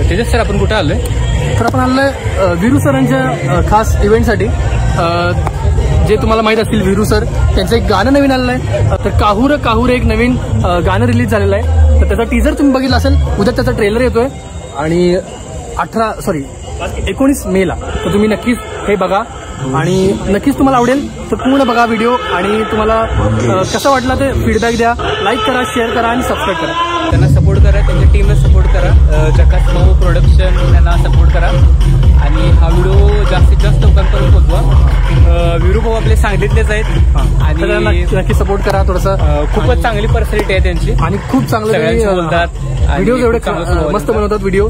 Tejas sir, आपण कुठे आलोय? तर आपण आलोय वीरू सरांच्या खास इव्हेंटसाठी. जे तुम्हाला माहित असतील, वीरू सर त्यांचं एक गाणं नवीन आलेलं आहे. तर काहूर काहूर एक नवीन गाणं रिलीज झालेलं आहे. तर त्याचा टीजर तुम्ही बघितला असेल. उद्या त्याचा ट्रेलर येतोय आणि 19 मेला. तर तुम्ही नक्कीच हे बघा आणि नक्कीच तुम्हाला आवडेल. तर पूर्ण बघा व्हिडिओ आणि तुम्हाला कसं वाटलं ते फीडबॅक द्या. लाईक करा, शेअर करा आणि सबस्क्राईब करा. त्यांना सपोर्ट करा, त्यांच्या टीमला सपोर्ट करा. जकास भाऊ प्रोडक्शन त्यांना सपोर्ट करा आणि हा व्हिडिओ जास्तीत जास्त लोकांपर्यंत पोहोचवा. वीरू भाऊ आपले सांगलीतलेच आहेत आणि नक्की सपोर्ट करा. थोडंसं खूपच चांगली पर्सनॅलिटी आहे त्यांची आणि खूप चांगलं बोलतात. व्हिडिओ एवढे मस्त बनवतात व्हिडिओ.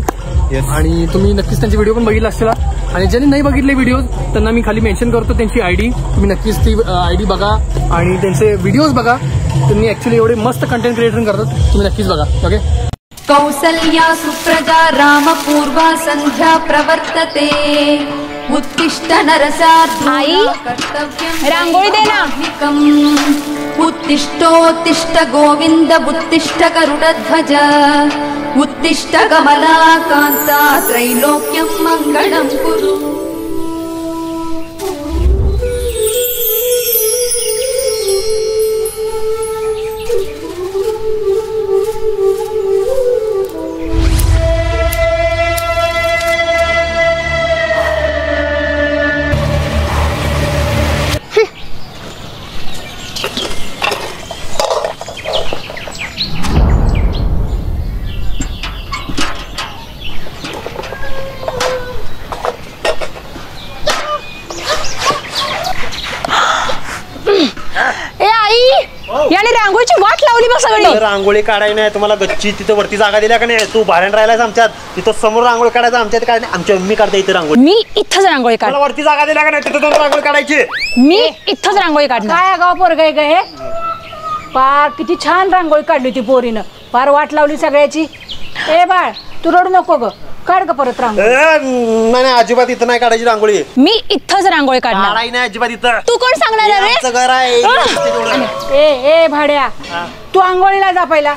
आणि तुम्ही नक्कीच त्यांचे व्हिडिओ पण बघितला असतील. आणि ज्यांनी नाही बघितले व्हिडिओ त्यांना मी खाली मेन्शन करतो त्यांची ID. तुम्ही नक्कीच ती ID बघा आणि त्यांचे व्हिडिओज बघा. त्यांनी ऍक्च्युली एवढे मस्त कंटेंट क्रिएटर करतात. तुम्ही नक्कीच बघा. ओके. कौसल्या सुप्रजा रामपूर्वा संध्या प्रवर्तते. उत्तिष्ठ नरसार्धूला कर्तव्यं रांगोळी दे ना. उत्तिष्ठोत्तिष्ठ गोविंद उत्तिष्ठ गरुडध्वज उत्तिष्ठ कमलाकान्ता त्रैलोक्यं मङ्गलं कुरु. याने रांगोळीची वाट लावली बघ सगळी. रांगोळी काढाय नाही तुम्हाला गच्ची तिथं वरती जागा दिल्या का नाही? तू भाड्यान राहिलायस आमच्यात. तिथं समोर रांगोळी काढायचं, आमच्यात काय नाही. आमच्या मी काढता इथे रांगोळी. मी इथंच रांगोळी काढ. वरती जागा दिल्या का नाही? तिथं जाऊन रांगोळी काढायची. मी इथंच रांगोळी काढणार. काय गाव पोरग आहे ग हे? पार किती छान रांगोळी काढली होती पोरीनं. पार वाट लावली सगळ्याची. ए बाळ, तू रडू नको ग. काढ ग परत रांगोळी. नाही अजिबात इथं नाही काढायची रांगोळी. मी इथंच रांगोळी काढणार. नाही अजिबात इथं. तू कोण सांगणार रे? घर आहे. ए भाड्या, तू आंघोळीला जा पहिला.